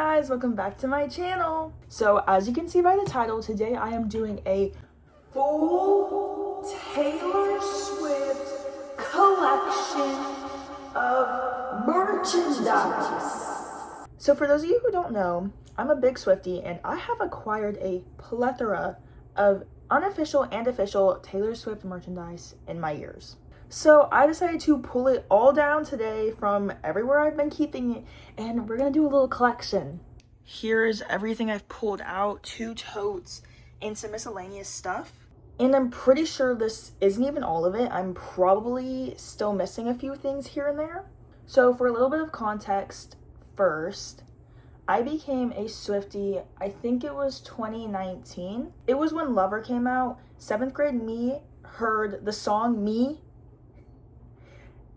guys, welcome back to my channel. So as you can see by the title, today I am doing a full Taylor Swift collection of merchandise. So for those of you who don't know, I'm a big Swiftie and I have acquired a plethora of unofficial and official Taylor Swift merchandise in my years. So I decided to pull it all down today from everywhere I've been keeping it, and we're gonna do a little collection. Here's everything I've pulled out, 2 totes and some miscellaneous stuff. And I'm pretty sure this isn't even all of it. I'm probably still missing a few things here and there. So for a little bit of context first, I became a Swiftie, I think it was 2019. It was when Lover came out. 7th grade me heard the song Me,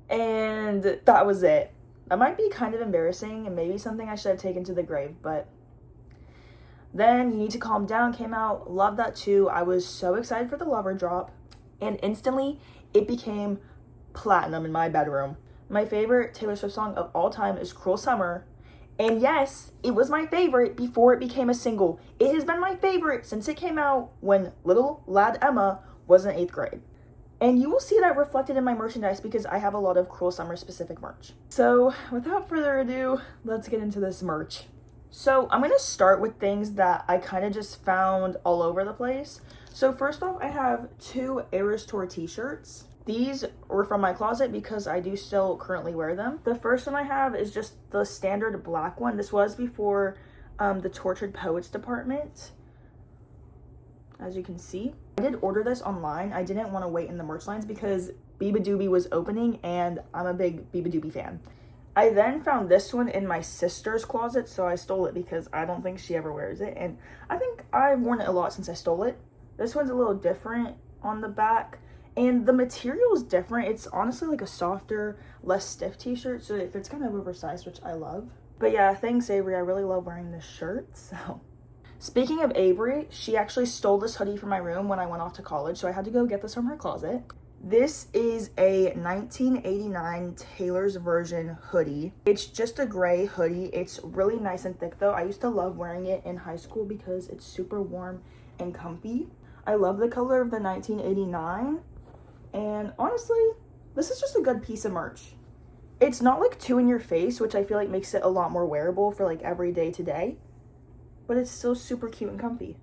and that was it. That might be kind of embarrassing and maybe something I should have taken to the grave, but then You Need to Calm Down came out. Loved that too. I was so excited for the Lover drop, and instantly it became platinum in my bedroom. My favorite Taylor Swift song of all time is Cruel Summer, and yes, it was my favorite before it became a single. It has been my favorite since it came out when little lad Emma was in 8th grade. And you will see that reflected in my merchandise because I have a lot of Cruel Summer specific merch. So without further ado, let's get into this merch. So I'm going to start with things that I kind of just found all over the place. So first off, I have 2 Eras Tour t-shirts. These were from my closet because I do still currently wear them. The first one I have is just the standard black one. This was before the Tortured Poets department, as you can see. I did order this online. I didn't want to wait in the merch lines because Beabadoobee was opening and I'm a big Beabadoobee fan. I then found this one in my sister's closet, so I stole it because I don't think she ever wears it, and I think I've worn it a lot since I stole it. This one's a little different on the back, and the material is different. It's honestly like a softer, less stiff t-shirt, so it fits kind of oversized, which I love. But yeah, thanks Avery, I really love wearing this shirt, so. Speaking of Avery, she actually stole this hoodie from my room when I went off to college, so I had to go get this from her closet. This is a 1989 Taylor's Version hoodie. It's just a gray hoodie. It's really nice and thick though. I used to love wearing it in high school because it's super warm and comfy. I love the color of the 1989, and honestly, this is just a good piece of merch. It's not like too in your face, which I feel like makes it a lot more wearable for like every day to day, but it's still super cute and comfy.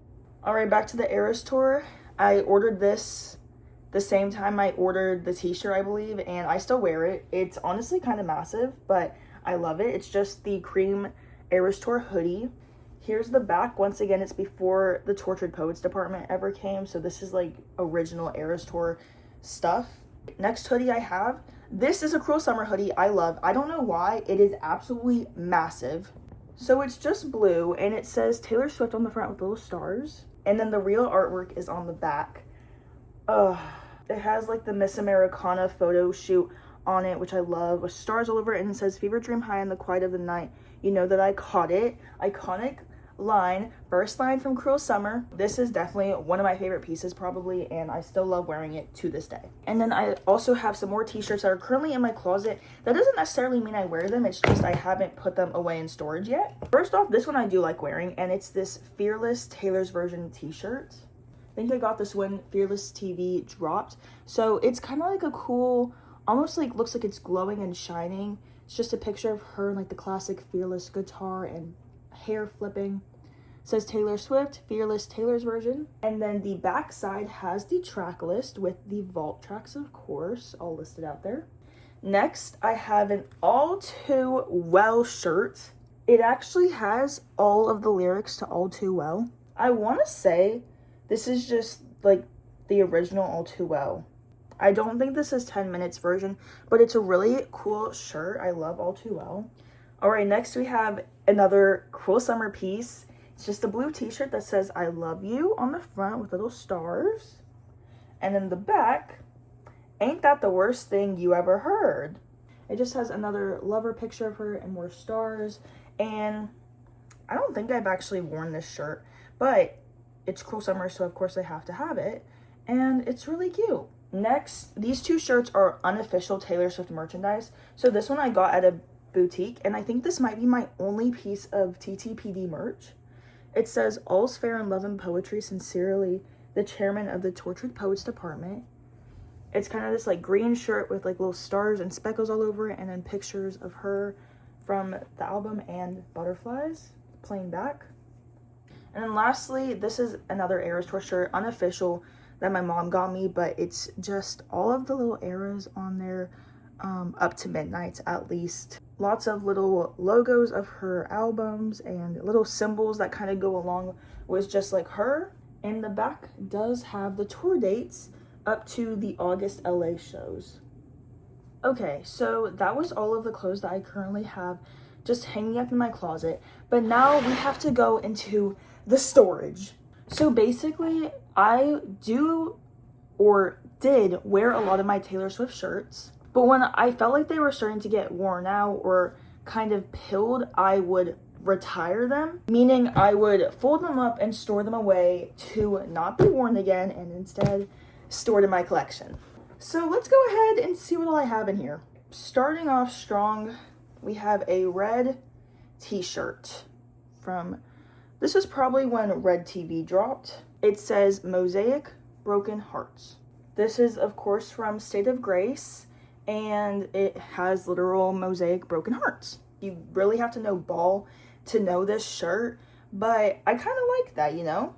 All right, back to the Eras Tour. I ordered this the same time I ordered the t-shirt, I believe, and I still wear it. It's honestly kind of massive, but I love it. It's just the cream Eras Tour hoodie. Here's the back. Once again, it's before the Tortured Poets department ever came, so this is like original Eras Tour stuff. Next hoodie I have, this is a Cruel Summer hoodie I love. I don't know why, it is absolutely massive. So it's just blue, and it says Taylor Swift on the front with little stars, and then the real artwork is on the back. It has like the Miss Americana photo shoot on it, which I love, with stars all over it, and it says fever dream high in the quiet of the night. You know that I caught it. Iconic line, first line from Cruel Summer. This is definitely one of my favorite pieces probably, and I still love wearing it to this day. And then I also have some more t-shirts that are currently in my closet. That doesn't necessarily mean I wear them, it's just I haven't put them away in storage yet. First off, this one I do like wearing, and it's this Fearless Taylor's Version t-shirt. I think I got this when Fearless TV dropped. So it's kind of like a cool, almost like looks like it's glowing and shining. It's just a picture of her in like the classic Fearless guitar and hair flipping. It says Taylor Swift, Fearless Taylor's Version. And then the back side has the track list with the vault tracks, of course, all listed out there. Next, I have an All Too Well shirt. It actually has all of the lyrics to All Too Well. I want to say this is just like the original All Too Well. I don't think this is 10 minutes version, but it's a really cool shirt. I love All Too Well. All right, next we have another Cruel Summer piece. It's just a blue t-shirt that says I love you on the front with little stars. And then the back, ain't that the worst thing you ever heard? It just has another Lover picture of her and more stars. And I don't think I've actually worn this shirt, but it's Cruel Summer, so of course I have to have it, and it's really cute. Next, these 2 shirts are unofficial Taylor Swift merchandise. So this one I got at a boutique, and I think this might be my only piece of TTPD merch. It says, "All's fair in love and poetry, sincerely, the chairman of the Tortured Poets Department." It's kind of this like green shirt with like little stars and speckles all over it, and then pictures of her from the album and butterflies playing back. And then lastly, this is another Eras Tour shirt, unofficial, that my mom got me, but it's just all of the little eras on there, up to Midnights at least. Lots of little logos of her albums and little symbols that kind of go along with just like her. And the back does have the tour dates up to the August LA shows. Okay, so that was all of the clothes that I currently have just hanging up in my closet. But now we have to go into the storage. So basically, I do or did wear a lot of my Taylor Swift shirts. But when I felt like they were starting to get worn out or kind of pilled, I would retire them, meaning I would fold them up and store them away to not be worn again and instead stored in my collection. So let's go ahead and see what all I have in here. Starting off strong, we have a red t-shirt from, this is probably when Red TV dropped. It says Mosaic Broken Hearts. This is of course from State of Grace, and it has literal mosaic broken hearts. You really have to know ball to know this shirt, but I kind of like that, you know?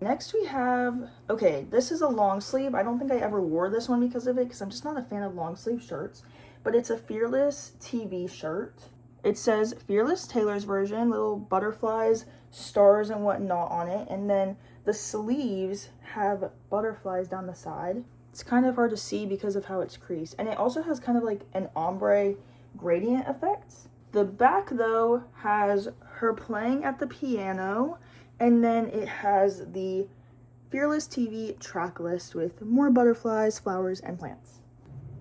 Next we have, okay, this is a long sleeve. I don't think I ever wore this one because of it, because I'm just not a fan of long sleeve shirts, but it's a Fearless TV shirt. It says Fearless Taylor's version, little butterflies, stars and whatnot on it, and then the sleeves have butterflies down the side. It's kind of hard to see because of how it's creased, and it also has kind of like an ombre gradient effect. The back though has her playing at the piano, and then it has the Fearless TV track list with more butterflies, flowers, and plants.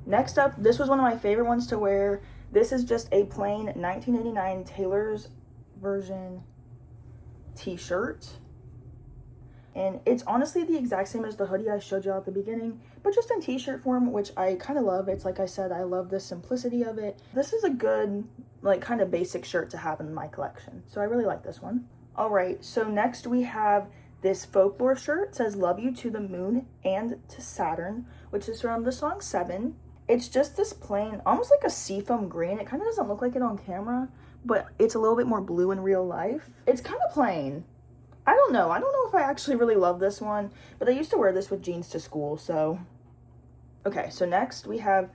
Next up, this was one of my favorite ones to wear. This is just a plain 1989 Taylor's version t-shirt. And it's honestly the exact same as the hoodie I showed you at the beginning, but just in t-shirt form, which I kind of love. It's like I said, I love the simplicity of it. This is a good, like, kind of basic shirt to have in my collection. So I really like this one. All right, so next we have this Folklore shirt. It says Love You to the Moon and to Saturn, which is from the song Seven. It's just this plain, almost like a seafoam green. It kind of doesn't look like it on camera, but it's a little bit more blue in real life. It's kind of plain. I don't know if I actually really love this one, but I used to wear this with jeans to school, so. Okay, so next we have,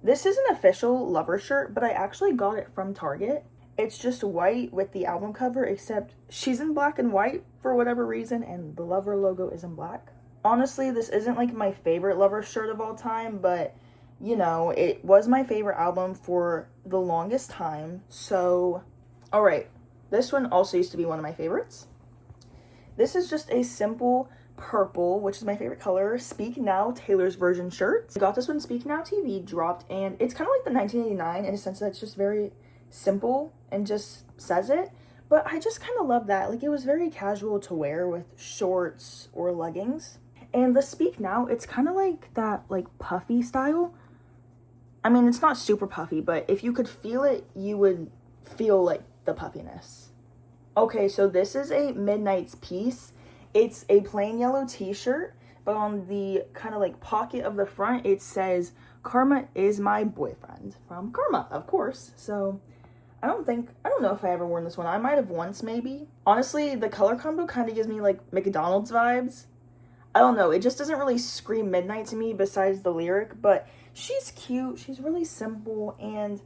this is an official Lover shirt, but I actually got it from Target. It's just white with the album cover, except she's in black and white for whatever reason, and the Lover logo is in black. Honestly, this isn't like my favorite Lover shirt of all time, but you know, it was my favorite album for the longest time, so. All right, this one also used to be one of my favorites. This is just a simple purple, which is my favorite color, Speak Now Taylor's version shirt. I got this when Speak Now TV dropped, and it's kind of like the 1989 in a sense that it's just very simple and just says it. But I just kind of love that. Like, it was very casual to wear with shorts or leggings. And the Speak Now, it's kind of like that, like, puffy style. I mean, it's not super puffy, but if you could feel it, you would feel, like, the puffiness. Okay, so this is a Midnights piece. It's a plain yellow t-shirt, but on the kind of like pocket of the front, it says, Karma is my boyfriend, from Karma, of course. So I don't know if I ever worn this one. I might have once, maybe. Honestly, the color combo kind of gives me like McDonald's vibes. I don't know, it just doesn't really scream Midnight to me besides the lyric, but she's cute, she's really simple, and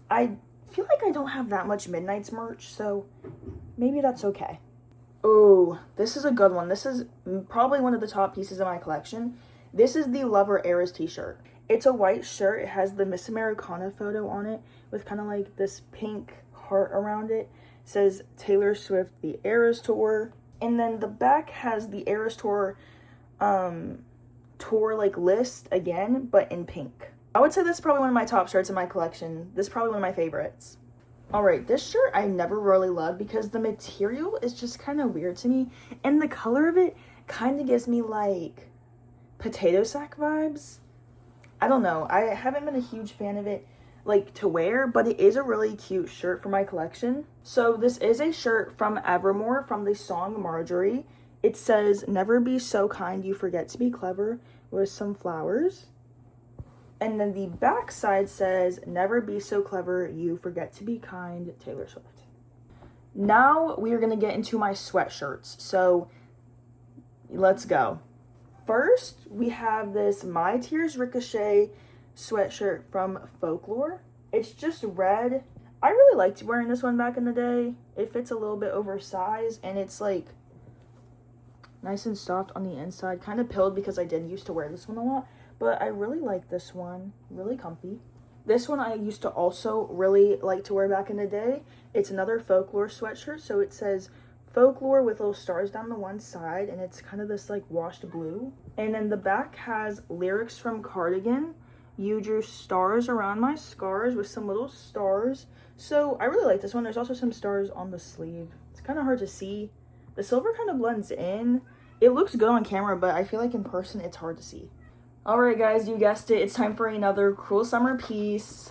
I feel like I don't have that much Midnights merch, so maybe that's okay. Oh, this is a good one. This is probably one of the top pieces of my collection. This is the Lover Eras t-shirt. It's a white shirt. It has the Miss Americana photo on it with kind of like this pink heart around it. It says Taylor Swift, the Eras Tour. And then the back has the Eras Tour tour like list again, but in pink. I would say this is probably one of my top shirts in my collection. This is probably one of my favorites. Alright, this shirt I never really loved because the material is just kind of weird to me. And the color of it kind of gives me like potato sack vibes. I don't know. I haven't been a huge fan of it. like to wear, but it is a really cute shirt for my collection. So this is a shirt from Evermore from the song Marjorie. It says, "Never be so kind you forget to be clever," with some flowers. And then the back side says, "Never be so clever you forget to be kind, Taylor Swift." Now we are going to get into my sweatshirts. So let's go. First, we have this My Tears Ricochet sweatshirt from Folklore. It's just red. I really liked wearing this one back in the day. It fits a little bit oversized, and it's like nice and soft on the inside. Kind of pilled because I did used to wear this one a lot, but I really like this one. Really comfy. This one I used to also really like to wear back in the day. It's another Folklore sweatshirt, so it says Folklore with little stars down the one side, and it's kind of this like washed blue. And then the back has lyrics from Cardigan. "You drew stars around my scars," with some little stars. So I really like this one. There's also some stars on the sleeve. It's kind of hard to see. The silver kind of blends in. It looks good on camera, but I feel like in person it's hard to see. Alright guys, you guessed it. It's time for another Cruel Summer piece.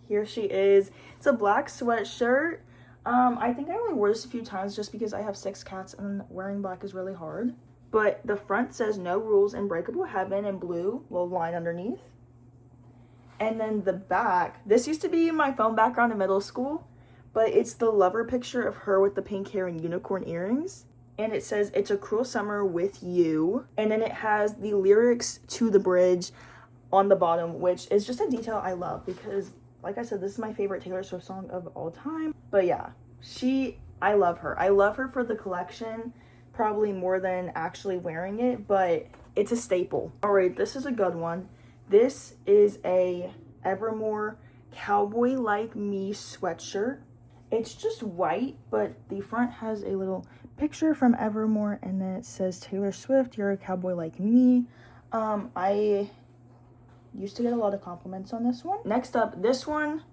Here she is. It's a black sweatshirt. I think I only wore this a few times just because I have 6 cats and wearing black is really hard. But the front says "No Rules, Unbreakable Heaven" in blue, little line underneath. And then the back, this used to be my phone background in middle school, but it's the lover picture of her with the pink hair and unicorn earrings. And it says, "It's a cruel summer with you." And then it has the lyrics to the bridge on the bottom, which is just a detail I love because, like I said, this is my favorite Taylor Swift song of all time. But yeah, I love her. I love her for the collection, probably more than actually wearing it, but it's a staple. All right, this is a good one. This is a Evermore Cowboy Like Me sweatshirt. It's just white, but the front has a little picture from Evermore, and then it says, "Taylor Swift, you're a cowboy like me." I used to get a lot of compliments on this one. Next up, this one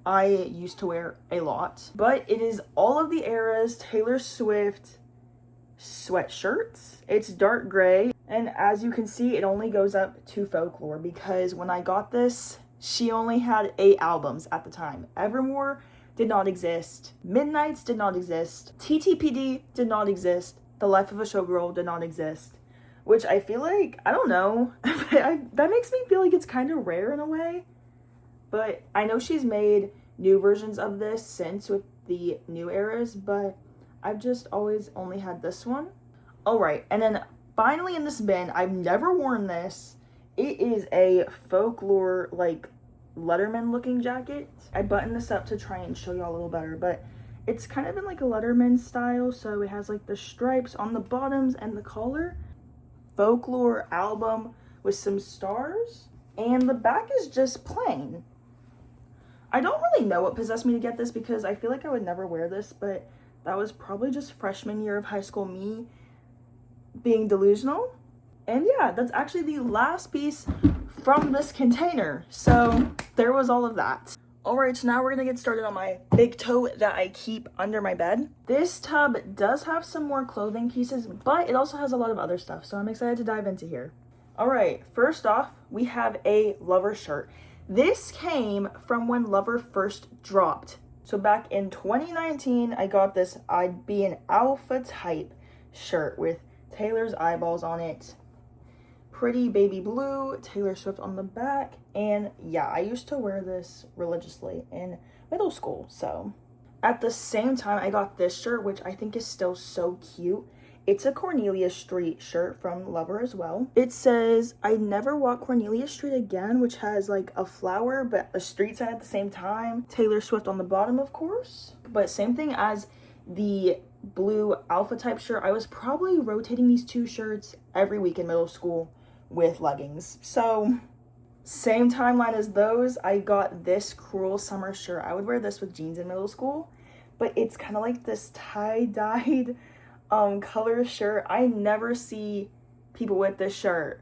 I used to wear a lot, but it is All of the Eras Taylor Swift sweatshirts. It's dark gray, and as you can see, it only goes up to Folklore because when I got this, she only had 8 albums at the time. Evermore did not exist. Midnights did not exist. TTPD did not exist. The Life of a Showgirl did not exist. Which I feel like, I don't know, that makes me feel like it's kind of rare in a way. But I know she's made new versions of this since with the new eras, but I've just always only had this one. Alright, and then finally in this bin, I've never worn this. It is a Folklore, like, Letterman looking jacket. I buttoned this up to try and show y'all a little better, but it's kind of in like a Letterman style, so it has like the stripes on the bottoms and the collar. Folklore album with some stars, and the back is just plain. I don't really know what possessed me to get this because I feel like I would never wear this, but that was probably just freshman year of high school me being delusional. And yeah, that's actually the last piece from this container. So there was all of that. Alright, so now we're gonna get started on my big tote that I keep under my bed. This tub does have some more clothing pieces, but it also has a lot of other stuff, so I'm excited to dive into here. Alright, first off, we have a Lover shirt. This came from when Lover first dropped. So back in 2019, I got this I'd Be an Alpha Type shirt with Taylor's eyeballs on it. Pretty baby blue, Taylor Swift on the back, and yeah, I used to wear this religiously in middle school. So at the same time, I got this shirt, which I think is still so cute. It's a Cornelia Street shirt from Lover as well. It says, "I never walk Cornelia Street again," which has like a flower but a street sign at the same time. Taylor Swift on the bottom, of course, but same thing as the blue Alpha Type shirt. I was probably rotating these 2 shirts every week in middle school with leggings. So same timeline as those. I got this Cruel Summer shirt. I would wear this with jeans in middle school, but it's kind of like this tie-dyed color shirt. I never see people with this shirt,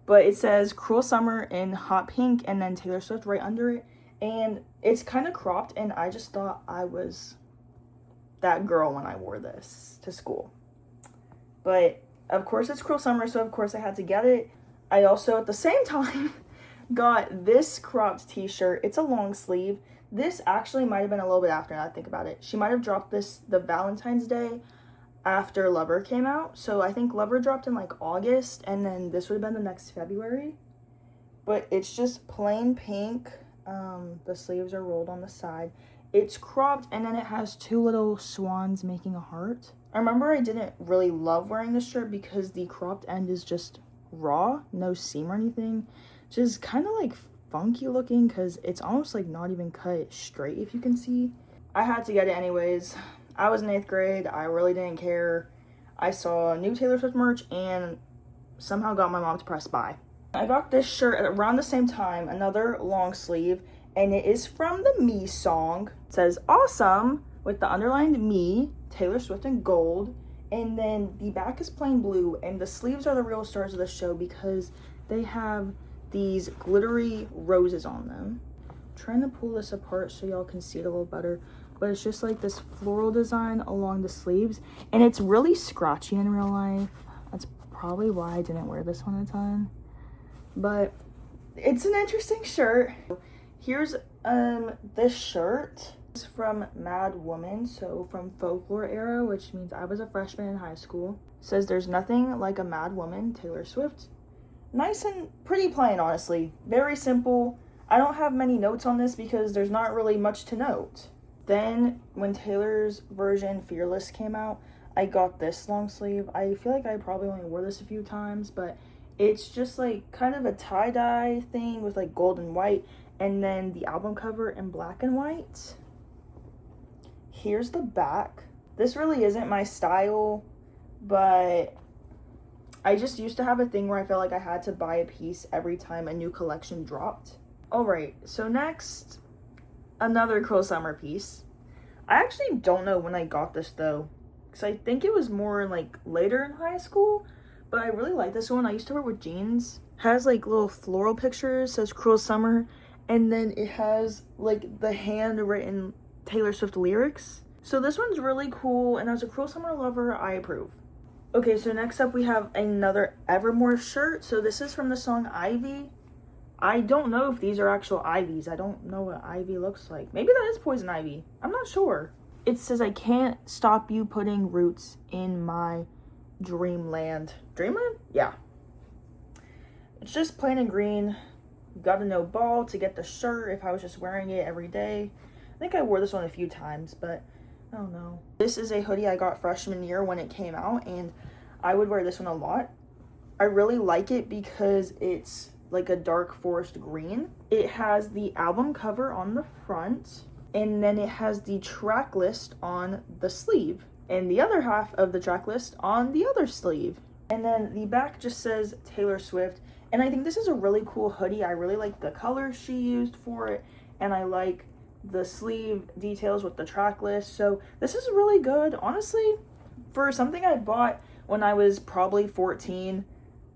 but it says Cruel Summer in hot pink and then Taylor Swift right under it, and it's kind of cropped, and I just thought I was that girl when I wore this to school. But of course it's Cruel Summer, so of course I had to get it. I also, at the same time, got this cropped t-shirt. It's a long sleeve. This actually might have been a little bit after, now I think about it. She might have dropped this the Valentine's Day after Lover came out. So I think Lover dropped in like August, and then this would have been the next February. But it's just plain pink. The sleeves are rolled on the side. It's cropped, and then it has two little swans making a heart. I remember I didn't really love wearing this shirt because the cropped end is just raw, no seam or anything. Just kind of like funky looking because it's almost like not even cut straight, if you can see. I had to get it anyways. I was in 8th grade. I really didn't care. I saw new Taylor Swift merch and somehow got my mom to press buy. I got this shirt at around the same time, another long sleeve, and it is from the Me song. It says awesome with the underlined Me, Taylor Swift in gold, and then the back is plain blue, and the sleeves are the real stars of the show because they have these glittery roses on them. I'm trying to pull this apart so y'all can see it a little better, but it's just like this floral design along the sleeves, and it's really scratchy in real life. That's probably why I didn't wear this one a ton, but it's an interesting shirt. Here's this shirt. It's from Mad Woman, so from folklore era, which means I was a freshman in high school. It says there's nothing like a mad woman, Taylor Swift. Nice and pretty plain, honestly. Very simple. I don't have many notes on this because there's not really much to note. Then when Taylor's version Fearless came out, I got this long sleeve. I feel like I probably only wore this a few times, but it's just like kind of a tie-dye thing with like gold and white, and then the album cover in black and white. Here's the back. This really isn't my style, but I just used to have a thing where I felt like I had to buy a piece every time a new collection dropped. Alright, so next, another Cruel Summer piece. I actually don't know when I got this though, because I think it was more like later in high school, but I really like this one. I used to wear it with jeans. It has like little floral pictures, says Cruel Summer, and then it has like the handwritten Taylor Swift lyrics. So this one's really cool, and as a Cruel Summer lover, I approve. Okay, so next up we have another Evermore shirt. So this is from the song Ivy. I don't know if these are actual ivies. I don't know what ivy looks like. Maybe that is poison ivy. I'm not sure. It says, I can't stop you putting roots in my dreamland. Dreamland? Yeah. It's just plain and green. You gotta know ball to get the shirt if I was just wearing it every day. I think I wore this one a few times, but I don't know. This is a hoodie I got freshman year when it came out, and I would wear this one a lot. I really like it because it's like a dark forest green. It has the album cover on the front, and then it has the track list on the sleeve, and the other half of the track list on the other sleeve. And then the back just says Taylor Swift, and I think this is a really cool hoodie. I really like the colors she used for it, and I like the sleeve details with the track list. So this is really good. Honestly, for something I bought when I was probably 14,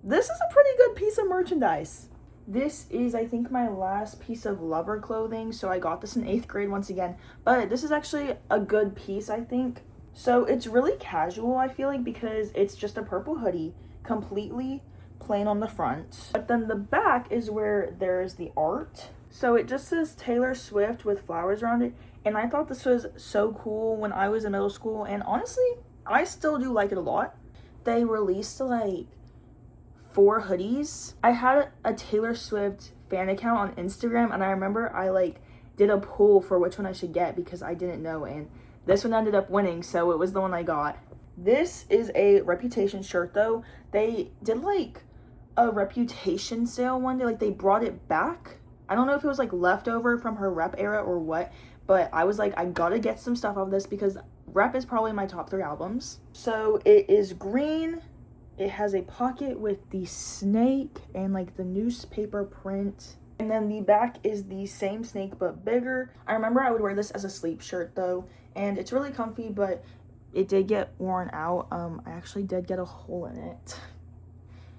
this is a pretty good piece of merchandise. This is, I think, my last piece of Lover clothing, so I got this in 8th grade once again, but this is actually a good piece, I think. So it's really casual, I feel like, because it's just a purple hoodie, completely plain on the front. But then the back is where there's the art. So it just says Taylor Swift with flowers around it, and I thought this was so cool when I was in middle school, and honestly, I still do like it a lot. They released like 4 hoodies. I had a Taylor Swift fan account on Instagram, and I remember I like did a poll for which one I should get because I didn't know, and this one ended up winning, so it was the one I got. This is a Reputation shirt though. They did like a Reputation sale one day, like they brought it back. I don't know if it was like leftover from her Rep era or what, but I was like, I gotta get some stuff of this because Rep is probably my top 3 albums. So it is green. It has a pocket with the snake and like the newspaper print. And then the back is the same snake but bigger. I remember I would wear this as a sleep shirt though, and it's really comfy, but it did get worn out. I actually did get a hole in it,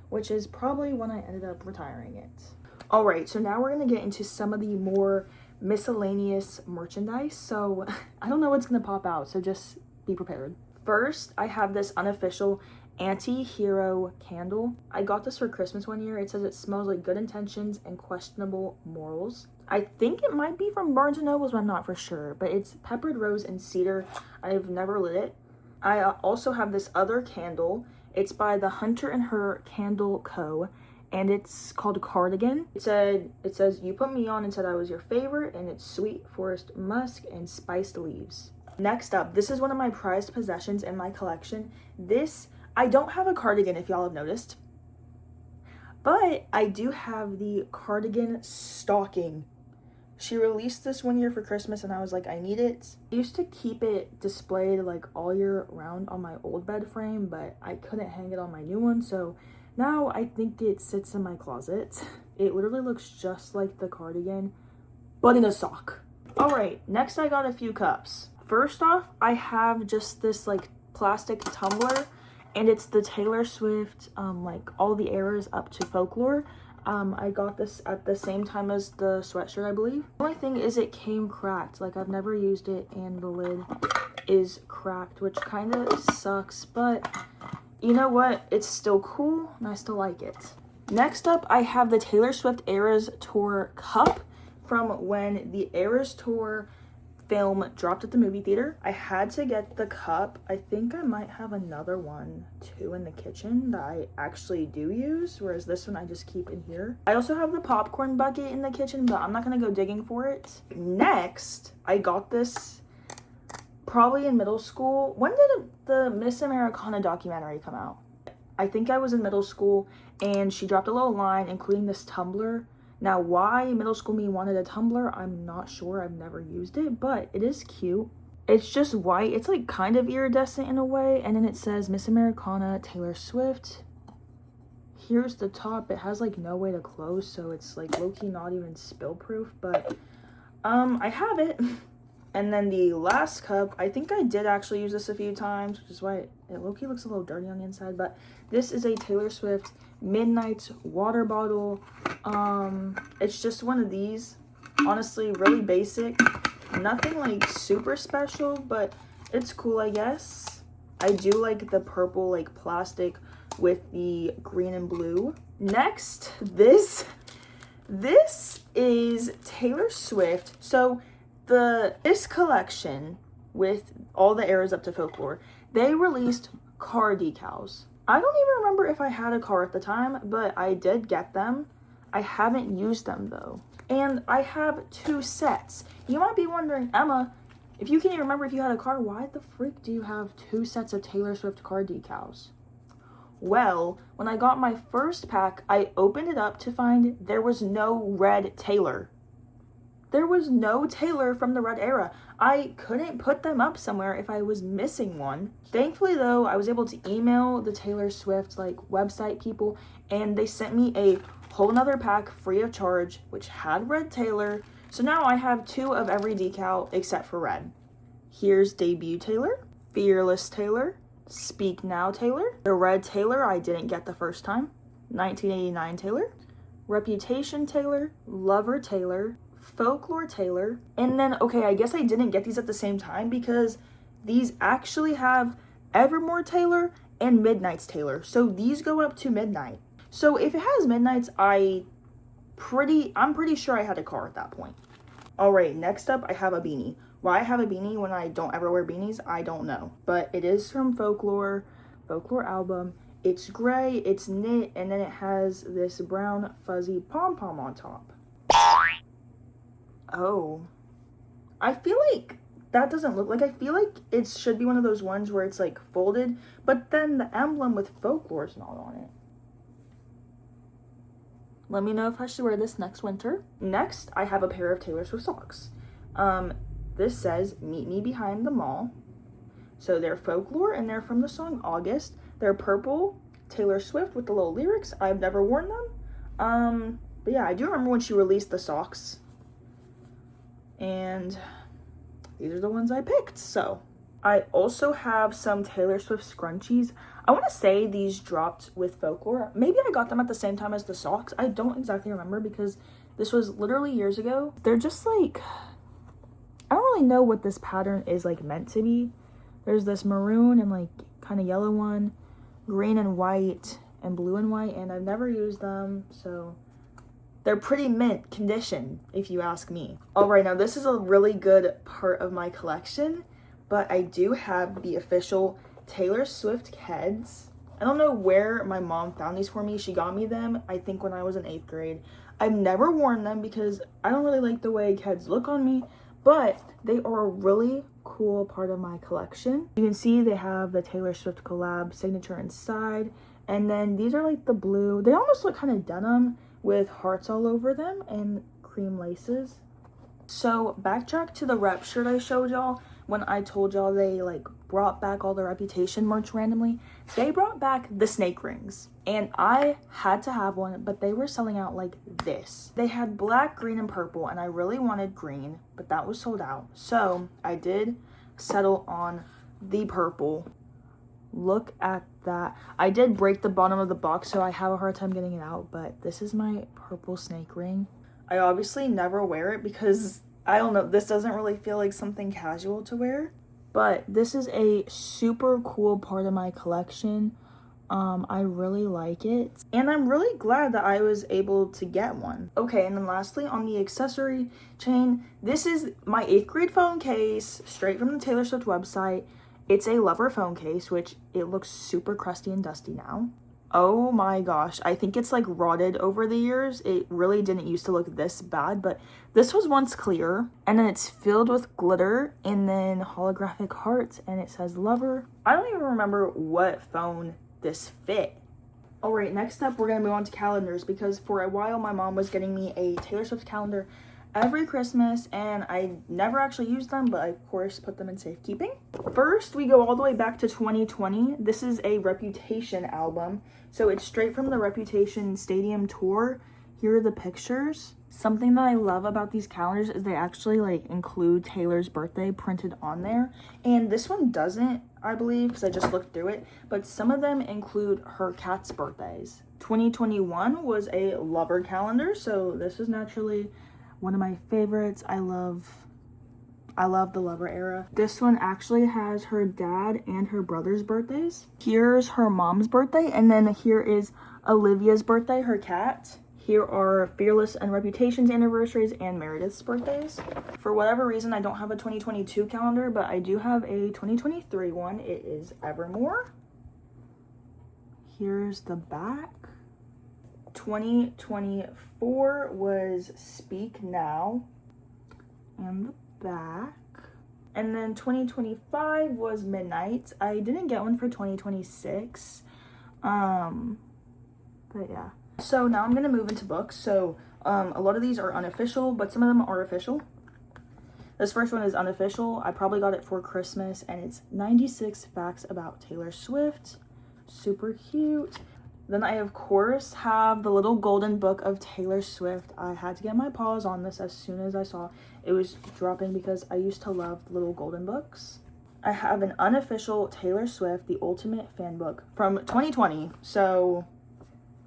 which is probably when I ended up retiring it. Alright, so now we're going to get into some of the more miscellaneous merchandise. So I don't know what's going to pop out, so just be prepared. First, I have this unofficial anti-hero candle. I got this for Christmas one year. It says it smells like good intentions and questionable morals. I think it might be from Barnes & Noble's, but I'm not for sure. But it's peppered rose and cedar. I've never lit it. I also have this other candle. It's by the Hunter and Her Candle Co. And it's called Cardigan. It says, you put me on and said I was your favorite, and it's sweet forest musk and spiced leaves. Next up, this is one of my prized possessions in my collection. I don't have a cardigan, if y'all have noticed, but I do have the cardigan stocking. She released this one year for Christmas, and I was like, I need it. I used to keep it displayed like all year round on my old bed frame, but I couldn't hang it on my new one, so now I think it sits in my closet. It literally looks just like the cardigan, but in a sock. All right, next I got a few cups. First off, I have just this like plastic tumbler, and it's the Taylor Swift, like all the eras up to Folklore. I got this at the same time as the sweatshirt, I believe. The only thing is it came cracked. Like, I've never used it, and the lid is cracked, which kind of sucks, but you know what? It's still cool, and I still like it. Next up, I have the Taylor Swift Eras Tour cup from when the Eras Tour film dropped at the movie theater. I had to get the cup. I think I might have another one too in the kitchen that I actually do use, whereas this one I just keep in here. I also have the popcorn bucket in the kitchen, but I'm not gonna go digging for it. Next, I got this probably in middle school. When did the Miss Americana documentary come out? I think I was in middle school, and she dropped a little line including this tumbler. Now, why middle school me wanted a tumbler, I'm not sure. I've never used it, but it is cute. It's just white. It's like kind of iridescent in a way, and then it says Miss Americana Taylor Swift. Here's the top. It has like no way to close, so it's like low-key not even spill proof, but I have it. And then the last cup, I think I did actually use this a few times, which is why it low-key looks a little dirty on the inside, but this is a Taylor Swift Midnight water bottle. It's just one of these. Honestly, really basic. Nothing like super special, but it's cool, I guess. I do like the purple like plastic with the green and blue. Next, this is Taylor Swift. So this collection with all the eras up to Folklore, they released car decals. I don't even remember if I had a car at the time, but I did get them. I haven't used them though. And I have 2 sets. You might be wondering, Emma, if you can't even remember if you had a car, why the freak do you have 2 sets of Taylor Swift car decals? Well, when I got my first pack, I opened it up to find there was no red Taylor. There was no Taylor from the red era. I couldn't put them up somewhere if I was missing one. Thankfully though, I was able to email the Taylor Swift like website people, and they sent me a whole nother pack free of charge, which had red Taylor. So now I have 2 of every decal except for red. Here's Debut Taylor, Fearless Taylor, Speak Now Taylor, the red Taylor I didn't get the first time, 1989 Taylor, Reputation Taylor, Lover Taylor, Folklore Taylor, and then, okay, I guess I didn't get these at the same time because these actually have Evermore Taylor and Midnight's Taylor. So these go up to Midnight. So if it has Midnight's, I'm pretty sure I had a car at that point. All right, next up, I have a beanie. Why I have a beanie when I don't ever wear beanies, I don't know. But it is from Folklore album. It's gray, it's knit, and then it has this brown fuzzy pom-pom on top. Oh, I feel like that doesn't look like, I feel like it should be one of those ones where it's like folded, but then the emblem with Folklore is not on it. Let me know if I should wear this next winter. Next, I have a pair of Taylor Swift socks. This says, meet me behind the mall. So they're Folklore, and they're from the song August. They're purple, Taylor Swift with the little lyrics. I've never worn them. But yeah, I do remember when she released the socks. And these are the ones I picked. So I also have some Taylor Swift scrunchies. I want to say these dropped with Folklore. Maybe I got them at the same time as the socks. I don't exactly remember because this was literally years ago. They're just like, I don't really know what this pattern is like meant to be. There's this maroon and like kind of yellow one, green and white and blue and white, and I've never used them, so they're pretty mint condition, if you ask me. All right, now this is a really good part of my collection, but I do have the official Taylor Swift Keds. I don't know where my mom found these for me. She got me them, I think, when I was in 8th grade. I've never worn them because I don't really like the way Keds look on me, but they are a really cool part of my collection. You can see they have the Taylor Swift collab signature inside, and then these are like the blue. They almost look kind of denim with hearts all over them and cream laces. So backtrack to the rep shirt I showed y'all when I told y'all they like brought back all the Reputation merch randomly. They brought back the snake rings, and I had to have one, but they were selling out like this. They had black, green, and purple, and I really wanted green, but that was sold out. So I did settle on the purple. Look at that. I did break the bottom of the box, so I have a hard time getting it out, but this is my purple snake ring. I obviously never wear it because, I don't know, this doesn't really feel like something casual to wear, but this is a super cool part of my collection. I really like it, and I'm really glad that I was able to get one. Okay, and then lastly, on the accessory chain, this is my 8th grade phone case, straight from the Taylor Swift website. It's a Lover phone case, which it looks super crusty and dusty now. Oh my gosh, I think it's like rotted over the years. It really didn't used to look this bad, but this was once clear, and then it's filled with glitter and then holographic hearts, and it says Lover. I don't even remember what phone this fit. All right, next up, we're gonna move on to calendars, because for a while my mom was getting me a Taylor Swift calendar every Christmas, and I never actually used them, but I of course put them in safekeeping. First, we go all the way back to 2020. This is a Reputation album, so it's straight from the Reputation Stadium tour. Here are the pictures. Something that I love about these calendars is they actually like include Taylor's birthday printed on there, and this one doesn't, I believe, because I just looked through it, but some of them include her cat's birthdays. 2021 was a Lover calendar, so this is naturally one of my favorites. I love the Lover era. This one actually has her dad and her brother's birthdays. Here's her mom's birthday, and then here is Olivia's birthday, her cat. Here are Fearless and Reputation's anniversaries and Meredith's birthdays. For whatever reason, I don't have a 2022 calendar, but I do have a 2023 one. It is Evermore. Here's the back. 2024 was Speak Now, and the back. And then 2025 was Midnight. I didn't get one for 2026, but yeah. So now I'm gonna move into books. So a lot of these are unofficial, but some of them are official. This first one is unofficial. I probably got it for Christmas, and it's 96 Facts About Taylor Swift. Super cute. Then I, of course, have the little golden book of Taylor Swift. I had to get my paws on this as soon as I saw it was dropping because I used to love the little golden books. I have an unofficial Taylor Swift, The Ultimate Fan Book from 2020, so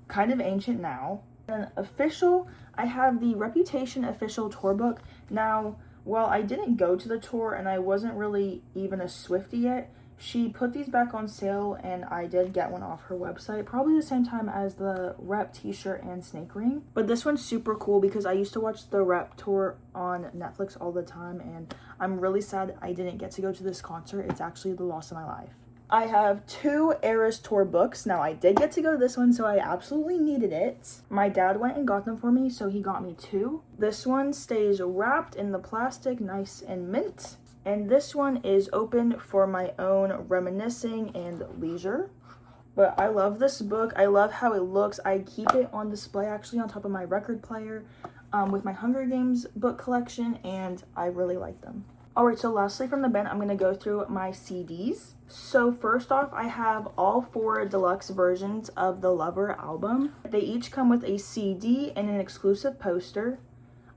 kind of ancient now. And official, I have the Reputation official tour book. Now, while I didn't go to the tour and I wasn't really even a Swiftie yet, she put these back on sale, and I did get one off her website, probably the same time as the Rep t-shirt and snake ring. But this one's super cool because I used to watch the Rep tour on Netflix all the time, and I'm really sad I didn't get to go to this concert. It's actually the loss of my life. I have 2 Eras Tour books. Now, I did get to go to this one, so I absolutely needed it. My dad went and got them for me, so he got me 2. This one stays wrapped in the plastic, nice and mint. And this one is open for my own reminiscing and leisure. But I love this book. I love how it looks. I keep it on display actually on top of my record player with my Hunger Games book collection, and I really like them. Alright, so lastly from the bin, I'm going to go through my CDs. So first off, I have all 4 deluxe versions of the Lover album. They each come with a CD and an exclusive poster.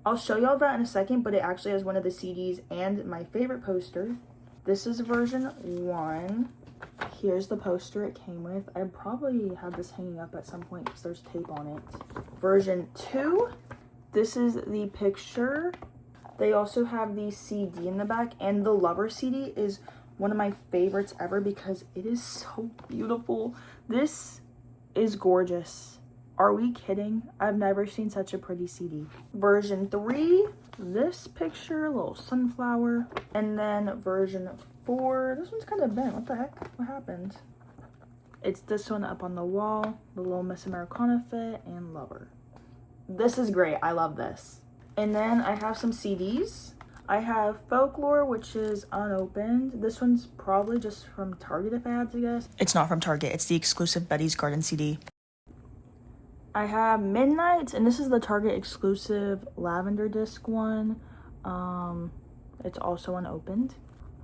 I'll show y'all that in a second, but it actually has one of the CDs and my favorite poster. This is version 1. Here's the poster it came with. I probably have this hanging up at some point because there's tape on it. Version 2. This is the picture. They also have the CD in the back, and the Lover CD is one of my favorites ever because it is so beautiful. This is gorgeous. Are we kidding? I've never seen such a pretty CD. Version 3, this picture, a little sunflower. And then version 4, this one's kind of bent. What the heck? What happened? It's this one up on the wall, the little Miss Americana fit, and Lover. This is great. I love this. And then I have some CDs. I have Folklore, which is unopened. This one's probably just from Target, if I had to guess. It's not from Target. It's the exclusive Betty's Garden CD. I have Midnight, and this is the Target exclusive Lavender disc one. It's also unopened.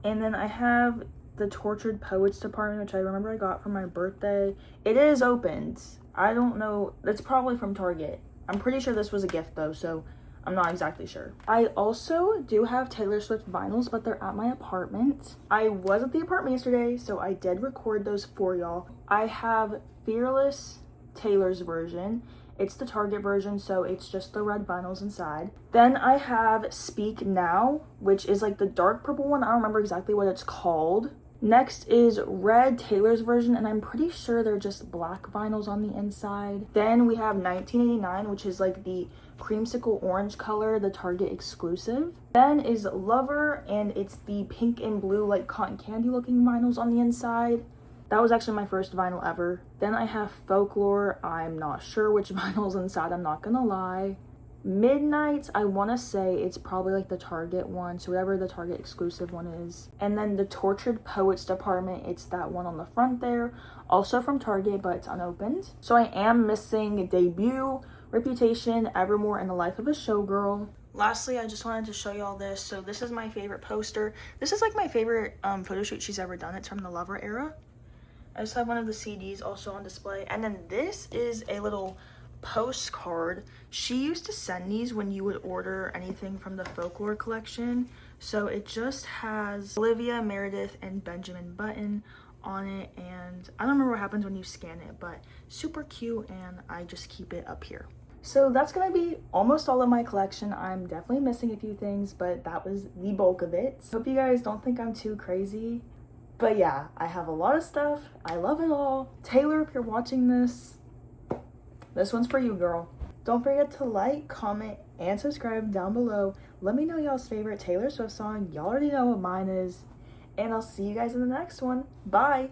And then I have the Tortured Poets Department, which I remember I got for my birthday. It is opened. I don't know. It's probably from Target. I'm pretty sure this was a gift though, so I'm not exactly sure. I also do have Taylor Swift vinyls, but they're at my apartment. I was at the apartment yesterday, so I did record those for y'all. I have Fearless Taylor's version. It's the Target version, so it's just the red vinyls inside. Then I have Speak Now, which is like the dark purple one. I don't remember exactly what it's called. Next is Red, Taylor's version, and I'm pretty sure they're just black vinyls on the inside. Then we have 1989, which is like the creamsicle orange color, the Target exclusive. Then is Lover, and it's the pink and blue like cotton candy looking vinyls on the inside. That was actually my first vinyl ever. Then I have Folklore. I'm not sure which vinyl's inside, I'm not gonna lie. Midnight, I want to say it's probably like the Target one, so whatever the Target exclusive one is. And then the Tortured Poets Department, it's that one on the front there, also from Target, but it's unopened. So I am missing Debut, Reputation, Evermore, and The Life of a Showgirl. Lastly, I just wanted to show you all this. So this is my favorite poster. This is like my favorite photo shoot she's ever done. It's from the Lover era. I just have one of the CDs also on display. And then this is a little postcard. She used to send these when you would order anything from the Folklore collection. So it just has Olivia, Meredith, and Benjamin Button on it. And I don't remember what happens when you scan it, but super cute, and I just keep it up here. So that's gonna be almost all of my collection. I'm definitely missing a few things, but that was the bulk of it. Hope you guys don't think I'm too crazy. But yeah, I have a lot of stuff. I love it all. Taylor, if you're watching this one's for you, girl. Don't forget to like, comment, and subscribe down below. Let me know y'all's favorite Taylor Swift song. Y'all already know what mine is. And I'll see you guys in the next one. Bye!